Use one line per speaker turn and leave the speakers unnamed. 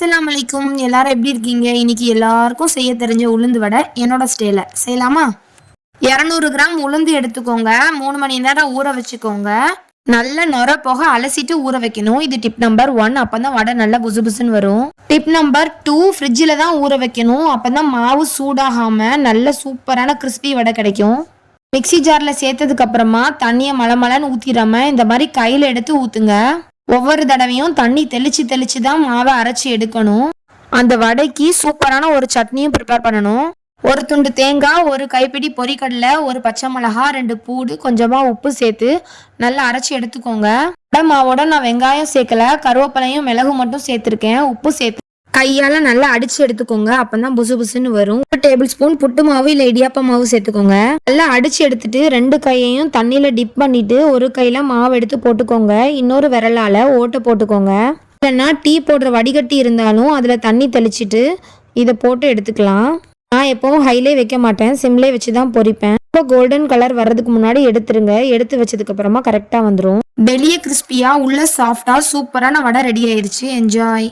அஸ்ஸலாமு அலைக்கும். எல்லாரும் எப்படி இருக்கீங்க? இன்னைக்கு எல்லாருக்கும் செய்ய தெரிஞ்ச உளுந்து வடை என்னோட ஸ்டைல செய்யலாமா? 200 கிராம் உளுந்து எடுத்துக்கோங்க. 3 மணி நேரம் ஊற வச்சுக்கோங்க. நல்ல நொர போக அலசிட்டு ஊற வைக்கணும். இது டிப் நம்பர் 1. அப்பதான் வடை நல்லா புசு புசுன்னு வரும். டிப் நம்பர் 2, ஃப்ரிட்ஜில் தான் ஊற வைக்கணும். அப்பதான் மாவு சூடாகாம நல்ல சூப்பரான கிறிஸ்பி வடை கிடைக்கும். மிக்சி ஜாரில் சேர்த்ததுக்கு அப்புறமா தண்ணியை மலமலன்னு ஊற்றிடாம இந்த மாதிரி கையில் எடுத்து ஊற்றுங்க. ஒவ்வொரு தடவையும் தண்ணி தெளிச்சு தான் மாவை அரைச்சி எடுக்கணும். அந்த வடைக்கு சூப்பரான ஒரு சட்னியும் ப்ரிப்பேர் பண்ணணும். ஒரு துண்டு தேங்காய், ஒரு கைப்பிடி பொரிக்கடலை, ஒரு பச்சை மிளகா, 2 பூடு, கொஞ்சமாக உப்பு சேர்த்து நல்லா அரைச்சி எடுத்துக்கோங்க. வடை மாவோட நான் வெங்காயம் சேர்க்கல, கருவேப்பிலையும் மிளகு மட்டும் சேர்த்துருக்கேன். உப்பு சேர்த்து கையால் நல்லா அடித்து எடுத்துக்கோங்க. அப்போ தான் புசு புசுன்னு வரும். 1 டேபிள் ஸ்பூன் புட்டு மாவு இல்லை இடியாப்ப மாவு சேர்த்துக்கோங்க. நல்லா அடித்து எடுத்துட்டு 2 கையையும் தண்ணியில் டிப் பண்ணிட்டு ஒரு கையில் மாவு எடுத்து போட்டுக்கோங்க. இன்னொரு விரலால் ஓட்டை போட்டுக்கோங்க. இல்லைன்னா டீ போடுற வடிகட்டி இருந்தாலும் அதில் தண்ணி தெளிச்சிட்டு இதை போட்டு எடுத்துக்கலாம். நான் எப்போவும் ஹைலே வைக்க மாட்டேன், சிம்லே வச்சு தான் பொரிப்பேன். இப்போ கோல்டன் கலர் வர்றதுக்கு முன்னாடி எடுத்துருங்க. எடுத்து வச்சதுக்கு அப்புறமா கரெக்டாக வந்துடும். வெளியே கிறிஸ்பியா உள்ள சாஃப்டா சூப்பரான வடை ரெடி ஆயிடுச்சு. என்ஜாய்.